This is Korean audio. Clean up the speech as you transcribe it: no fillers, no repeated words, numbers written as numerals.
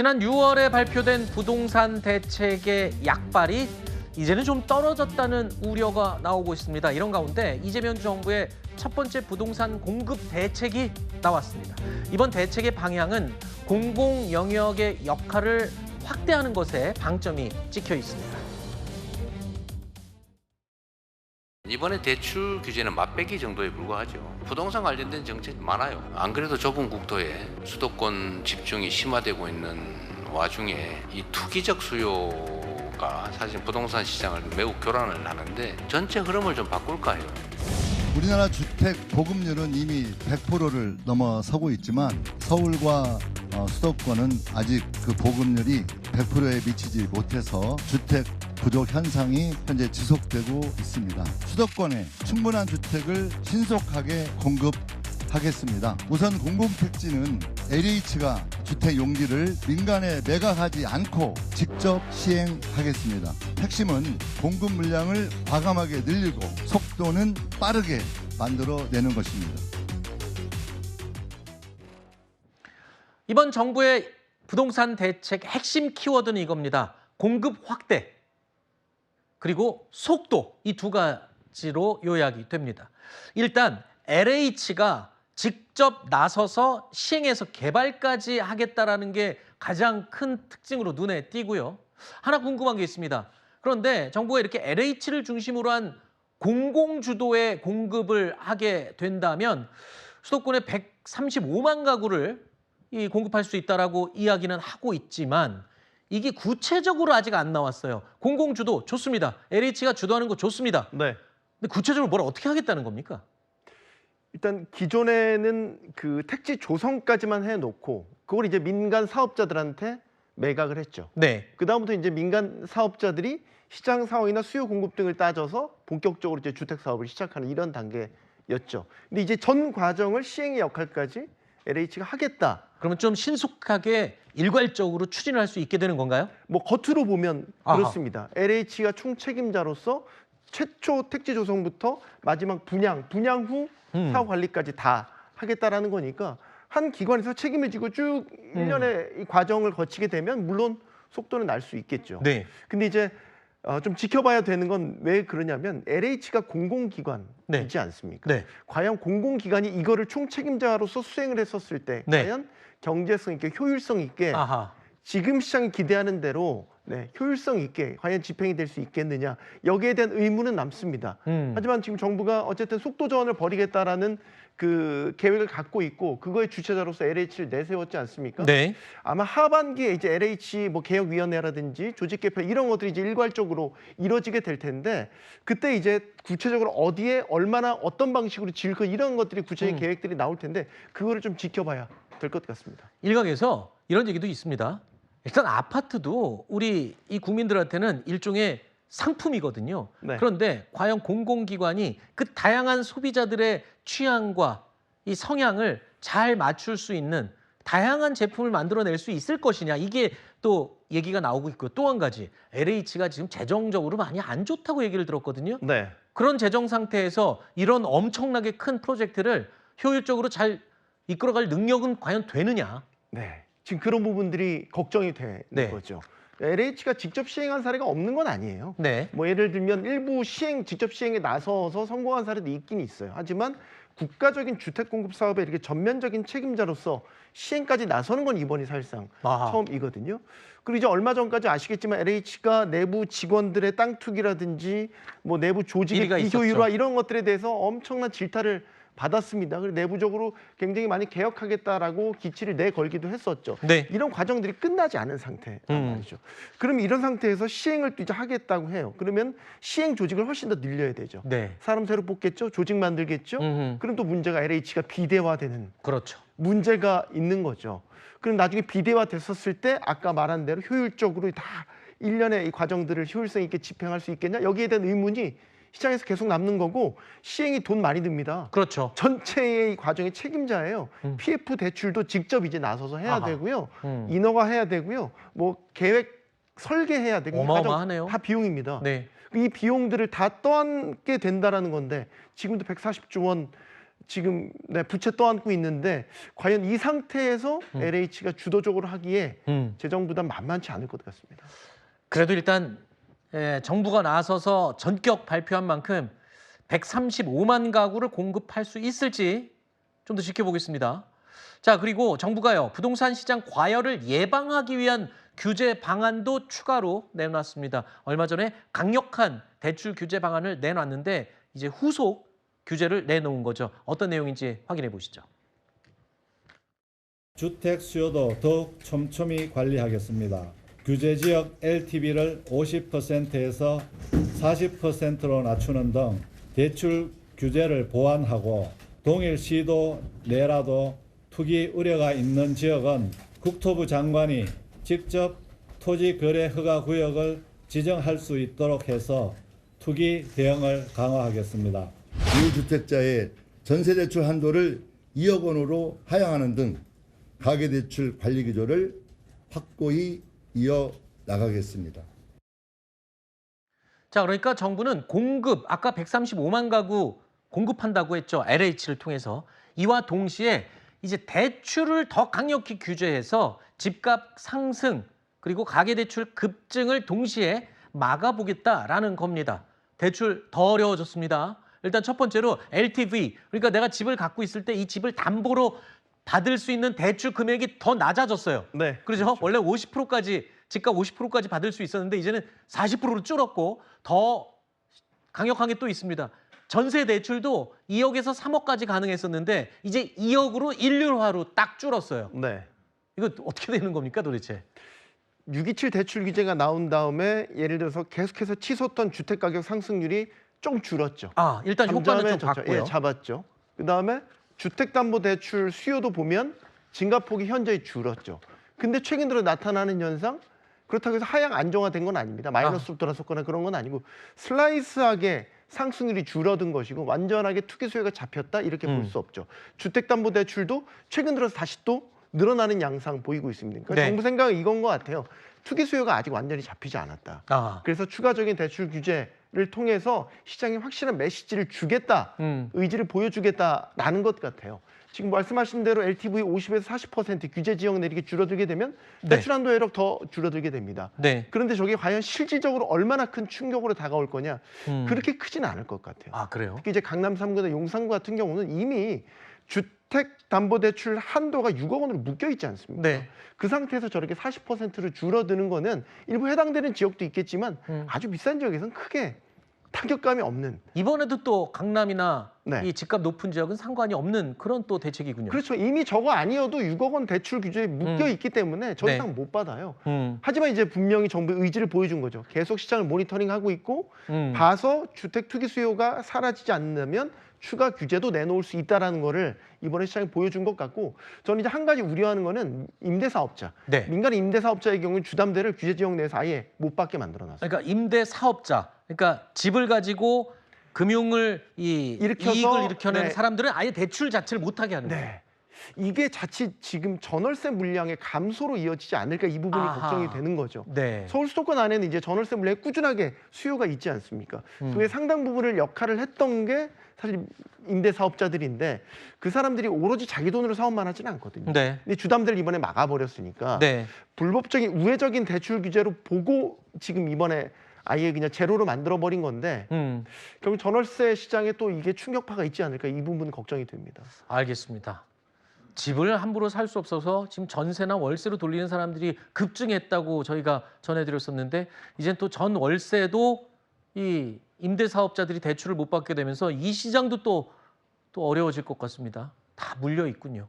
지난 6월에 발표된 부동산 대책의 약발이 이제는 좀 떨어졌다는 우려가 나오고 있습니다. 이런 가운데 이재명 정부의 첫 번째 부동산 공급 대책이 나왔습니다. 이번 대책의 방향은 공공 영역의 역할을 확대하는 것에 방점이 찍혀 있습니다. 이번에 대출 규제는 맛배기 정도에 불과하죠. 부동산 관련된 정책이 많아요. 안 그래도 좁은 국토에 수도권 집중이 심화되고 있는 와중에 이 투기적 수요가 사실 부동산 시장을 매우 교란을 하는데 전체 흐름을 좀 바꿀까 해요. 우리나라 주택 보급률은 이미 100%를 넘어서고 있지만 서울과 수도권은 아직 그 보급률이 100%에 미치지 못해서 주택 부족 현상이 현재 지속되고 있습니다. 수도권에 충분한 주택을 신속하게 공급하겠습니다. 우선 공공택지는 LH가 주택 용지를 민간에 매각하지 않고 직접 시행하겠습니다. 핵심은 공급 물량을 과감하게 늘리고 속도는 빠르게 만들어내는 것입니다. 이번 정부의 부동산 대책 핵심 키워드는 이겁니다. 공급 확대, 그리고 속도, 이 두 가지로 요약이 됩니다. 일단 LH가 직접 나서서 시행해서 개발까지 하겠다라는 게 가장 큰 특징으로 눈에 띄고요. 하나 궁금한 게 있습니다. 그런데 정부가 이렇게 LH를 중심으로 한 공공주도의 공급을 하게 된다면 수도권에 135만 가구를 공급할 수 있다라고 이야기는 하고 있지만 이게 구체적으로 아직 안 나왔어요. 공공주도 좋습니다. LH가 주도하는 거 좋습니다. 네. 근데 구체적으로 뭘 어떻게 하겠다는 겁니까? 일단 기존에는 그 택지 조성까지만 해놓고 그걸 이제 민간 사업자들한테 매각을 했죠. 네. 그다음부터 이제 민간 사업자들이 시장 상황이나 수요 공급 등을 따져서 본격적으로 이제 주택 사업을 시작하는 이런 단계였죠. 근데 이제 전 과정을 시행의 역할까지 LH가 하겠다. 그러면 좀 신속하게 일괄적으로 추진을 할 수 있게 되는 건가요? 뭐 겉으로 보면 아하. 그렇습니다. LH가 총책임자로서 최초 택지 조성부터 마지막 분양 후 사업 관리까지 다 하겠다라는 거니까 한 기관에서 책임을 지고 쭉 1년의 이 과정을 거치게 되면 물론 속도는 날 수 있겠죠. 네. 근데 이제 좀 지켜봐야 되는 건 왜 그러냐면 LH가 공공기관이지 네. 않습니까? 네. 과연 공공기관이 이거를 총책임자로서 수행을 했었을 때 네. 과연 경제성 있게 효율성 있게 아하. 지금 시장이 기대하는 대로 효율성 있게 과연 집행이 될 수 있겠느냐 여기에 대한 의문은 남습니다. 하지만 지금 정부가 어쨌든 속도 전환을 벌이겠다라는 그 계획을 갖고 있고 그거의 주체자로서 LH를 내세웠지 않습니까? 네. 아마 하반기에 이제 LH 뭐 개혁위원회라든지 조직 개편 이런 것들이 이제 일괄적으로 이루어지게 될 텐데 그때 이제 구체적으로 어디에 얼마나 어떤 방식으로 지을 이런 것들이 구체적인 계획들이 나올 텐데 그거를 좀 지켜봐야 될 것 같습니다. 일각에서 이런 얘기도 있습니다. 일단 아파트도 우리 이 국민들한테는 일종의 상품이거든요. 네. 그런데 과연 공공기관이 그 다양한 소비자들의 취향과 이 성향을 잘 맞출 수 있는 다양한 제품을 만들어낼 수 있을 것이냐, 이게 또 얘기가 나오고 있고요. 또 한 가지, LH가 지금 재정적으로 많이 안 좋다고 얘기를 들었거든요. 네. 그런 재정 상태에서 이런 엄청나게 큰 프로젝트를 효율적으로 잘 이끌어갈 능력은 과연 되느냐. 네. 지금 그런 부분들이 걱정이 되는 네. 거죠. LH가 직접 시행한 사례가 없는 건 아니에요. 네. 뭐 예를 들면 일부 직접 시행에 나서서 성공한 사례도 있긴 있어요. 하지만 국가적인 주택 공급 사업에 이렇게 전면적인 책임자로서 시행까지 나서는 건 이번이 사실상 아하. 처음이거든요. 그리고 이제 얼마 전까지 아시겠지만 LH가 내부 직원들의 땅 투기라든지 뭐 내부 조직의 비리가 비효율화 있었죠. 이런 것들에 대해서 엄청난 질타를 받았습니다. 그리고 내부적으로 굉장히 많이 개혁하겠다라고 기치를 내걸기도 했었죠. 네. 이런 과정들이 끝나지 않은 상태란 말이죠. 그럼 이런 상태에서 시행을 또 이제 하겠다고 해요. 그러면 시행 조직을 훨씬 더 늘려야 되죠. 네. 사람 새로 뽑겠죠. 조직 만들겠죠. 그럼 또 문제가 LH가 비대화되는 그렇죠. 문제가 있는 거죠. 그럼 나중에 비대화 됐었을 때 아까 말한 대로 효율적으로 다 1년의 이 과정들을 효율성 있게 집행할 수 있겠냐? 여기에 대한 의문이 시장에서 계속 남는 거고 시행이 돈 많이 듭니다. 그렇죠. 전체의 이 과정의 책임자예요. PF 대출도 직접 이제 나서서 해야 아하. 되고요. 인허가 해야 되고요. 뭐 계획 설계해야 되고 이 과정 어마어마하네요. 다 비용입니다. 네. 이 비용들을 다 떠안게 된다라는 건데 지금도 140조 원 지금 부채 떠안고 있는데 과연 이 상태에서 LH가 주도적으로 하기에 재정 부담 만만치 않을 것 같습니다. 그래도 일단 정부가 나서서 전격 발표한 만큼 135만 가구를 공급할 수 있을지 좀 더 지켜보겠습니다. 자, 그리고 정부가요, 부동산 시장 과열을 예방하기 위한 규제 방안도 추가로 내놨습니다. 얼마 전에 강력한 대출 규제 방안을 내놨는데 이제 후속 규제를 내놓은 거죠. 어떤 내용인지 확인해 보시죠. 주택 수요도 더욱 촘촘히 관리하겠습니다. 규제 지역 LTV를 50%에서 40%로 낮추는 등 대출 규제를 보완하고 동일 시도 내라도 투기 우려가 있는 지역은 국토부 장관이 직접 토지 거래 허가 구역을 지정할 수 있도록 해서 투기 대응을 강화하겠습니다. 유주택자의 전세대출 한도를 2억 원으로 하향하는 등 가계대출 관리 기조를 확고히 이어나가겠습니다. 자, 그러니까 정부는 공급, 아까 135만 가구 공급한다고 했죠. LH를 통해서. 이와 동시에 이제 대출을 더 강력히 규제해서 집값 상승 그리고 가계대출 급증을 동시에 막아보겠다라는 겁니다. 대출 더 어려워졌습니다. 일단 첫 번째로 LTV, 그러니까 내가 집을 갖고 있을 때 이 집을 담보로 받을 수 있는 대출 금액이 더 낮아졌어요. 네, 그렇죠? 원래 50%까지, 집값 50%까지 받을 수 있었는데 이제는 40%로 줄었고 더 강력한 게 또 있습니다. 전세 대출도 2억에서 3억까지 가능했었는데 이제 2억으로 일률화로 딱 줄었어요. 네. 이거 어떻게 되는 겁니까 도대체? 627 대출 규제가 나온 다음에 예를 들어서 계속해서 치솟던 주택 가격 상승률이 좀 줄었죠. 아, 일단 효과는 좀 잠잠해졌죠. 봤고요. 예, 잡았죠. 그다음에 주택담보대출 수요도 보면 증가폭이 현저히 줄었죠. 근데 최근 들어 나타나는 현상, 그렇다고 해서 하향 안정화된 건 아닙니다. 마이너스로 돌아섰거나 그런 건 아니고 슬라이스하게 상승률이 줄어든 것이고 완전하게 투기 수요가 잡혔다 이렇게 볼 수 없죠. 주택담보대출도 최근 들어서 다시 또 늘어나는 양상 보이고 있습니다. 그러니까 네. 정부 생각은 이건 것 같아요. 투기 수요가 아직 완전히 잡히지 않았다. 아, 그래서 추가적인 대출 규제를 통해서 시장에 확실한 메시지를 주겠다, 의지를 보여주겠다라는 것 같아요. 지금 말씀하신 대로 LTV 50에서 40% 규제 지역 내리게 줄어들게 되면 네. 대출 한도 여력 더 줄어들게 됩니다. 네. 그런데 저게 과연 실질적으로 얼마나 큰 충격으로 다가올 거냐? 그렇게 크지는 않을 것 같아요. 아, 그래요? 특히 이제 강남 3구나 용산구 같은 경우는 이미 주택담보대출 한도가 6억 원으로 묶여 있지 않습니까? 네. 그 상태에서 저렇게 40%로 줄어드는 거는 일부 해당되는 지역도 있겠지만 아주 비싼 지역에서는 크게 타격감이 없는. 이번에도 또 강남이나 네. 이 집값 높은 지역은 상관이 없는 그런 또 대책이군요. 그렇죠. 이미 저거 아니어도 6억 원 대출 규제에 묶여 있기 때문에 저 네. 이상 못 받아요. 음, 하지만 이제 분명히 정부의 의지를 보여준 거죠. 계속 시장을 모니터링하고 있고 봐서 주택 투기 수요가 사라지지 않는다면 추가 규제도 내놓을 수 있다라는 거를 이번에 시장에 보여준 것 같고, 저는 이제 한 가지 우려하는 거는 임대사업자, 네. 민간 임대사업자의 경우는 주담대를 규제 지역 내에서 아예 못 받게 만들어놨어요. 그러니까 임대 사업자, 그러니까 집을 가지고 금융을 일으켜서, 이익을 일으켜내는 네. 사람들은 아예 대출 자체를 못하게 하는 거예요. 네. 이게 자칫 지금 전월세 물량의 감소로 이어지지 않을까, 이 부분이 아하. 걱정이 되는 거죠. 네. 서울 수도권 안에는 이제 전월세 물량이 꾸준하게 수요가 있지 않습니까? 그의 상당 부분을 역할을 했던 게 사실 임대사업자들인데 그 사람들이 오로지 자기 돈으로 사업만 하지는 않거든요. 네. 근데 주담대를 이번에 막아버렸으니까 네. 불법적인 우회적인 대출 규제로 보고 지금 이번에 아예 그냥 제로로 만들어버린 건데 결국 전월세 시장에 또 이게 충격파가 있지 않을까, 이 부분은 걱정이 됩니다. 알겠습니다. 집을 함부로 살 수 없어서 지금 전세나 월세로 돌리는 사람들이 급증했다고 저희가 전해드렸었는데 이젠 또 전 월세도 이 임대사업자들이 대출을 못 받게 되면서 이 시장도 또 어려워질 것 같습니다. 다 물려 있군요.